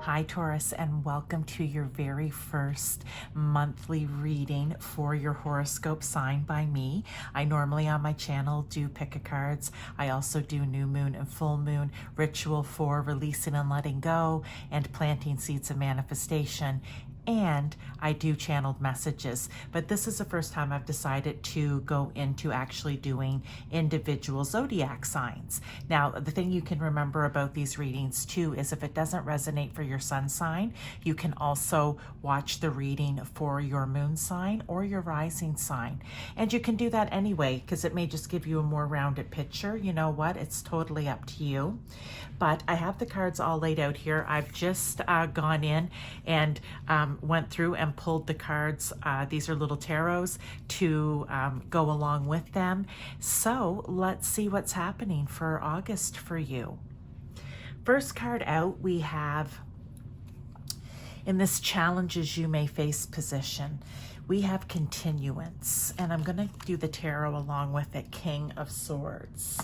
Hi Taurus, and welcome to your very first monthly reading for your horoscope sign by me. I normally on my channel do pick-a-cards. I also do new moon and full moon ritual for releasing and letting go and planting seeds of manifestation. And I do channeled messages, but this is the first time I've decided to go into actually doing individual zodiac signs. Now, the thing you can remember about these readings too is if it doesn't resonate for your sun sign, you can also watch the reading for your moon sign or your rising sign. And you can do that anyway, because it may just give you a more rounded picture. You know what? It's totally up to you. But I have the cards all laid out here. I've just gone in and went through and pulled the cards. These are little tarots to go along with them. So let's see what's happening for August for you. First card out, we have in this challenges you may face position. We have continuance, and I'm going to do the tarot along with it, King of Swords.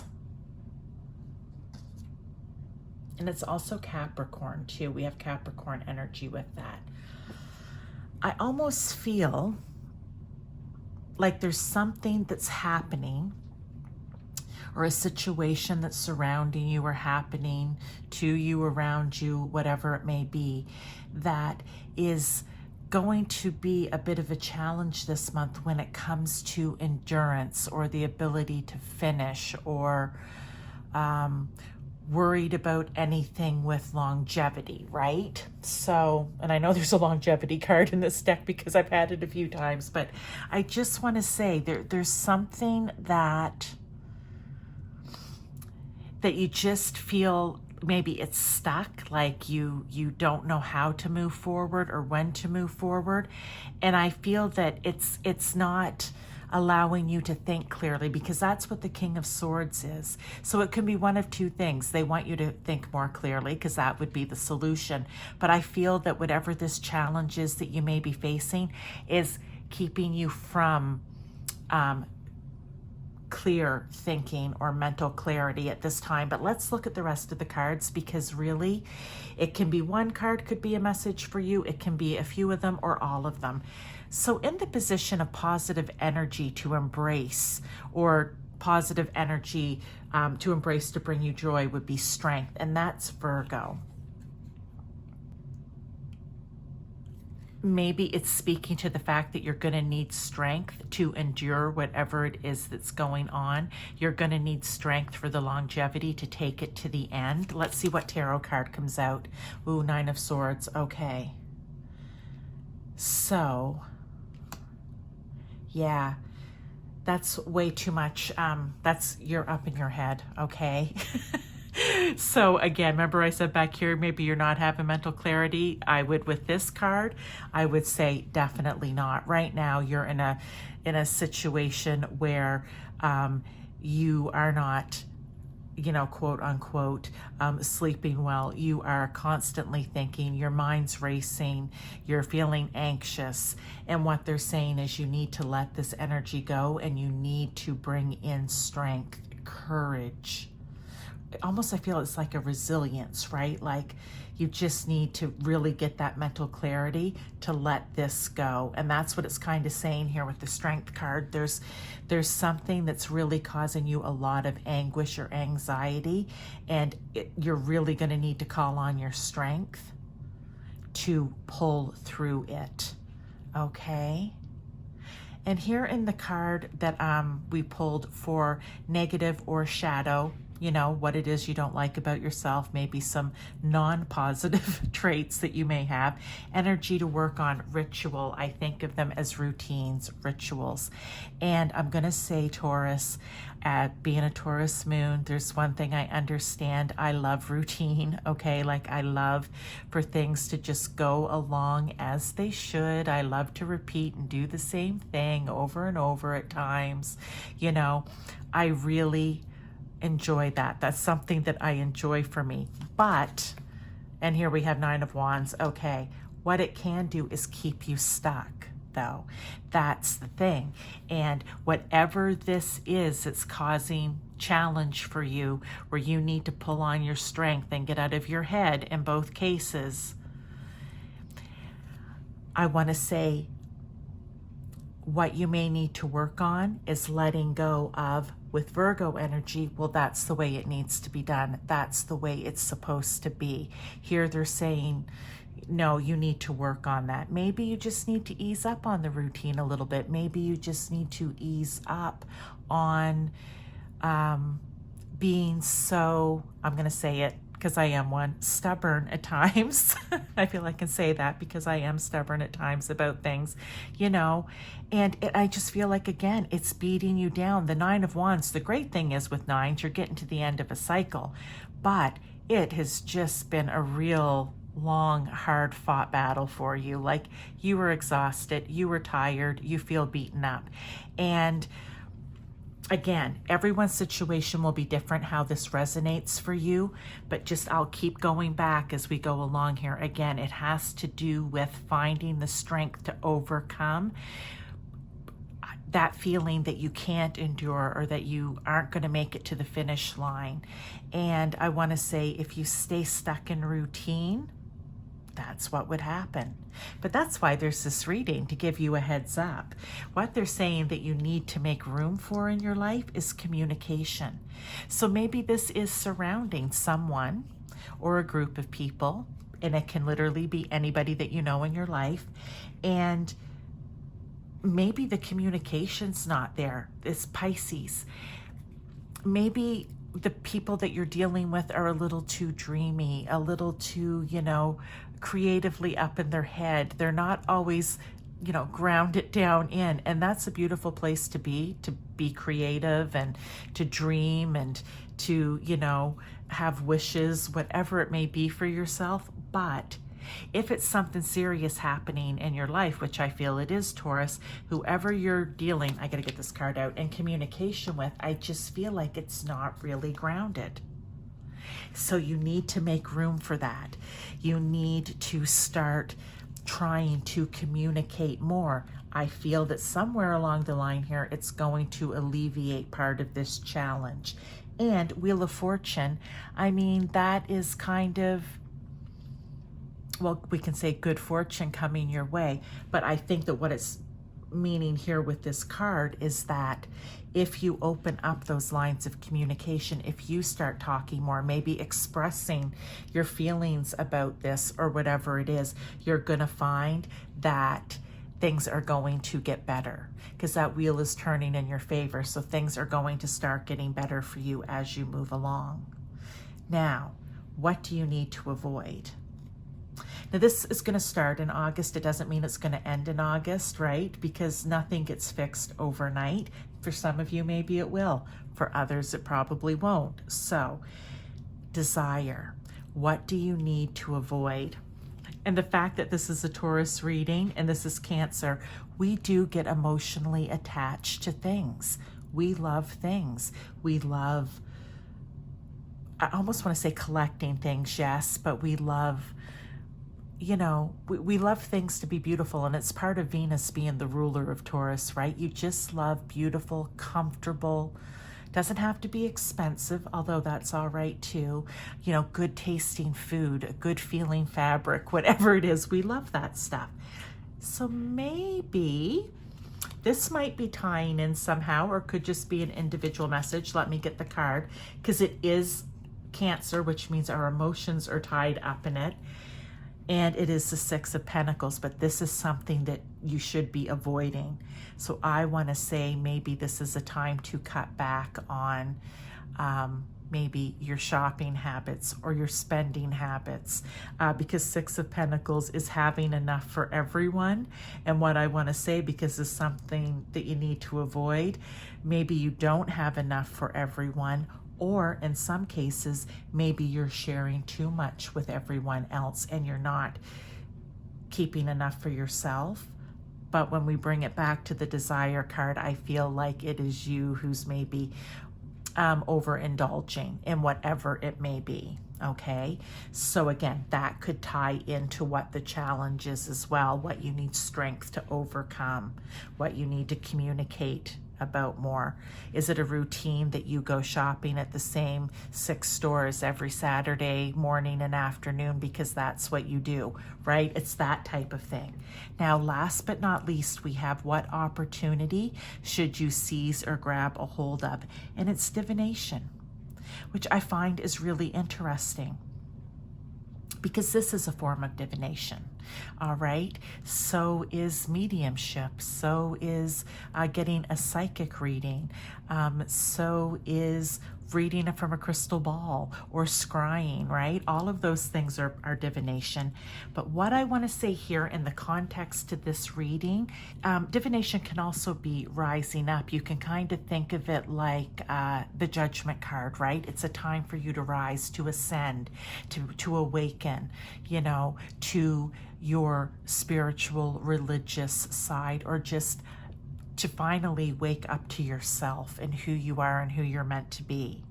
And it's also Capricorn too. We have Capricorn energy with that. I almost feel like there's something that's happening or a situation that's surrounding you or happening to you, around you, whatever it may be, that is going to be a bit of a challenge this month when it comes to endurance or the ability to finish, or worried about anything with longevity, right? So, and I know there's a longevity card in this deck because I've had it a few times, but I just want to say there's something that you just feel maybe it's stuck, like you don't know how to move forward or when to move forward. And I feel that it's not allowing you to think clearly, because that's what the King of Swords is. So it can be one of two things. They want you to think more clearly, because that would be the solution. But I feel that whatever this challenge is that you may be facing is keeping you from clear thinking or mental clarity at this time. But let's look at the rest of the cards, because really it can be one card could be a message for you. It can be a few of them or all of them. So in the position of positive energy to embrace, or positive energy to embrace to bring you joy, would be strength, and that's Virgo. Maybe it's speaking to the fact that you're going to need strength to endure whatever it is that's going on. You're going to need strength for the longevity to take it to the end. Let's see what tarot card comes out. Ooh, Nine of Swords. Okay. So, yeah, that's way too much. You're up in your head, okay? So again, remember I said back here, maybe you're not having mental clarity. I would, with this card, I would say definitely not. Right now, you're in a situation where you are not, quote unquote, sleeping well. You are constantly thinking, your mind's racing, you're feeling anxious. And what they're saying is you need to let this energy go, and you need to bring in strength, courage. Almost I feel it's like a resilience, right? Like you just need to really get that mental clarity to let this go. And that's what it's kind of saying here with the Strength card. There's something that's really causing you a lot of anguish or anxiety, and you're really going to need to call on your strength to pull through it, okay? And here in the card that we pulled for negative or shadow, what it is you don't like about yourself, maybe some non-positive traits that you may have. Energy to work on, ritual. I think of them as routines, rituals. And I'm going to say, Taurus, being a Taurus moon, there's one thing I understand. I love routine, okay? Like I love for things to just go along as they should. I love to repeat and do the same thing over and over at times. I really enjoy that. That's something that I enjoy for me. But, and here we have Nine of Wands. Okay, what it can do is keep you stuck, though. That's the thing. And whatever this is that's causing challenge for you, where you need to pull on your strength and get out of your head in both cases, I want to say what you may need to work on is letting go of, with Virgo energy, well, that's the way it needs to be done. That's the way it's supposed to be. Here they're saying, no, you need to work on that. Maybe you just need to ease up on the routine a little bit. Maybe you just need to ease up on being so, I'm going to say it because I am one, stubborn at times. I feel I can say that because I am stubborn at times about things, you know, and I just feel like, again, it's beating you down. The Nine of Wands, the great thing is with nines, you're getting to the end of a cycle, but it has just been a real long, hard fought battle for you. Like, you were exhausted, you were tired, you feel beaten up. And again, everyone's situation will be different how this resonates for you, but just I'll keep going back as we go along here. Again, it has to do with finding the strength to overcome that feeling that you can't endure or that you aren't going to make it to the finish line. And I want to say, if you stay stuck in routine, that's what would happen. But that's why there's this reading, to give you a heads up. What they're saying that you need to make room for in your life is communication. So maybe this is surrounding someone or a group of people, and it can literally be anybody that you know in your life, and maybe the communication's not there. It's Pisces. Maybe the people that you're dealing with are a little too dreamy, a little too, you know, creatively up in their head. They're not always, you know, grounded down in. And that's a beautiful place to be creative and to dream and to, you know, have wishes, whatever it may be for yourself. But if it's something serious happening in your life, which I feel it is, Taurus, whoever you're dealing, I got to get this card out, in communication with, I just feel like it's not really grounded. So you need to make room for that. You need to start trying to communicate more. I feel that somewhere along the line here, it's going to alleviate part of this challenge. And Wheel of Fortune, I mean, that is kind of, well, we can say good fortune coming your way, but I think that what it's meaning here with this card is that if you open up those lines of communication, if you start talking more, maybe expressing your feelings about this or whatever it is, you're going to find that things are going to get better, because that wheel is turning in your favor. So things are going to start getting better for you as you move along. Now, what do you need to avoid? Now, this is going to start in August. It doesn't mean it's going to end in August, right? Because nothing gets fixed overnight. For some of you, maybe it will. For others, it probably won't. So, desire. What do you need to avoid? And the fact that this is a Taurus reading and this is Cancer, we do get emotionally attached to things. We love things. We love, I almost want to say collecting things, yes, but we love, you know, we love things to be beautiful, and it's part of Venus being the ruler of Taurus, right? You just love beautiful, comfortable, doesn't have to be expensive, although that's all right too. You know, good tasting food, good feeling fabric, whatever it is, we love that stuff. So maybe this might be tying in somehow, or could just be an individual message. Let me get the card, because it is Cancer, which means our emotions are tied up in it. And it is the Six of Pentacles, but this is something that you should be avoiding. So I want to say maybe this is a time to cut back on maybe your shopping habits or your spending habits, because Six of Pentacles is having enough for everyone. And what I want to say, because it's something that you need to avoid, maybe you don't have enough for everyone, or in some cases, maybe you're sharing too much with everyone else and you're not keeping enough for yourself. But when we bring it back to the desire card, I feel like it is you who's maybe overindulging in whatever it may be. Okay, so again, that could tie into what the challenge is as well, what you need strength to overcome, what you need to communicate about more. Is it a routine that you go shopping at the same 6 stores every Saturday morning and afternoon because that's what you do, right? It's that type of thing. Now, last but not least, we have what opportunity should you seize or grab a hold of, and it's divination, which I find is really interesting because this is a form of divination. All right, so is mediumship, so is getting a psychic reading, so is reading from a crystal ball or scrying, right? All of those things are divination. But what I want to say here in the context to this reading, divination can also be rising up. You can kind of think of it like the judgment card, right? It's a time for you to rise, to ascend, to awaken, you know, to your spiritual, religious side, or just to finally wake up to yourself and who you are and who you're meant to be.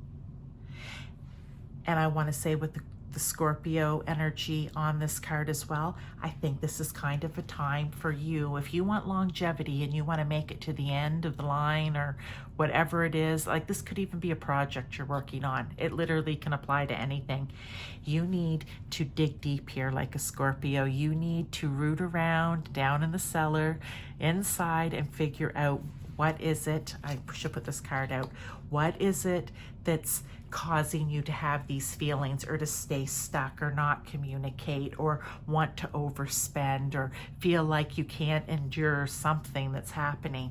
And I want to say with the Scorpio energy on this card as well, I think this is kind of a time for you. If you want longevity and you want to make it to the end of the line or whatever it is, like this could even be a project you're working on. It literally can apply to anything. You need to dig deep here like a Scorpio. You need to root around down in the cellar, inside, and figure out what is it. I should put this card out. What is it that's causing you to have these feelings, or to stay stuck, or not communicate, or want to overspend, or feel like you can't endure something that's happening?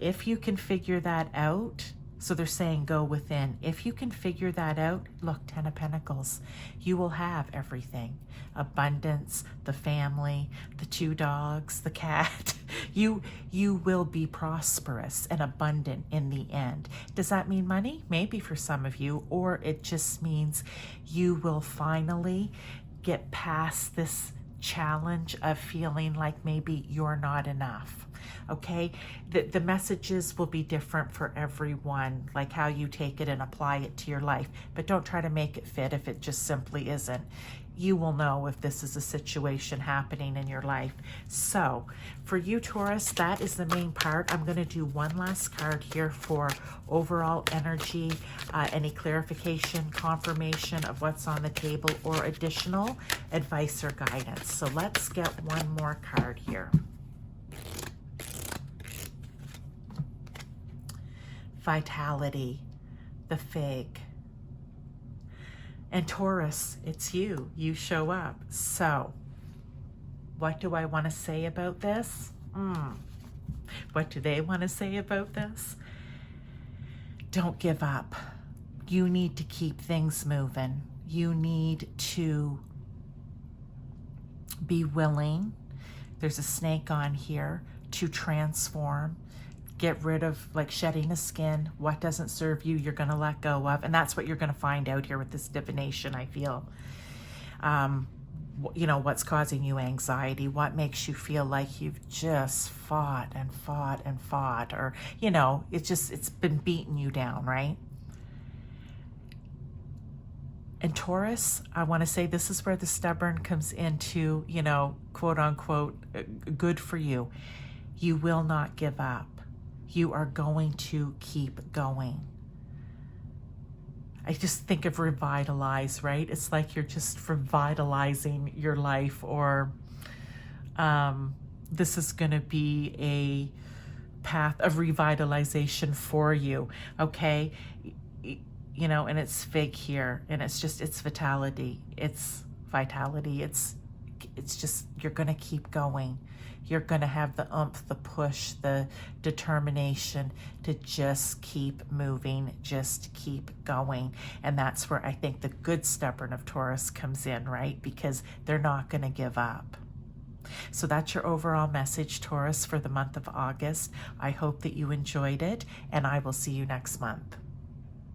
If you can figure that out, so they're saying go within. If you can figure that out, look, 10 of Pentacles, you will have everything. Abundance, the family, the 2 dogs, the cat. You will be prosperous and abundant in the end. Does that mean money? Maybe for some of you, or it just means you will finally get past this challenge of feeling like maybe you're not enough. Okay, the messages will be different for everyone, like how you take it and apply it to your life, but don't try to make it fit if it just simply isn't. You will know if this is a situation happening in your life. So for you, Taurus, that is the main part. I'm going to do one last card here for overall energy, any clarification, confirmation of what's on the table, or additional advice or guidance. So let's get one more card here. Vitality, the fig. And Taurus, it's you. You show up. So, what do I want to say about this? What do they want to say about this? Don't give up. You need to keep things moving. You need to be willing. There's a snake on here, to transform. Get rid of, like, shedding the skin. What doesn't serve you, you're going to let go of. And that's what you're going to find out here with this divination, I feel. You know, what's causing you anxiety? What makes you feel like you've just fought and fought and fought? Or, you know, it's been beating you down, right? And Taurus, I want to say this is where the stubborn comes into, you know, quote unquote, good for you. You will not give up. You are going to keep going. I just think of revitalize, right? It's like you're just revitalizing your life, or this is going to be a path of revitalization for you, okay? You know, and it's fig here, and it's just, it's vitality. It's vitality. It's just, you're going to keep going. You're going to have the oomph, the push, the determination to just keep moving, just keep going. And that's where I think the good stubborn of Taurus comes in, right? Because they're not going to give up. So that's your overall message, Taurus, for the month of August. I hope that you enjoyed it, and I will see you next month.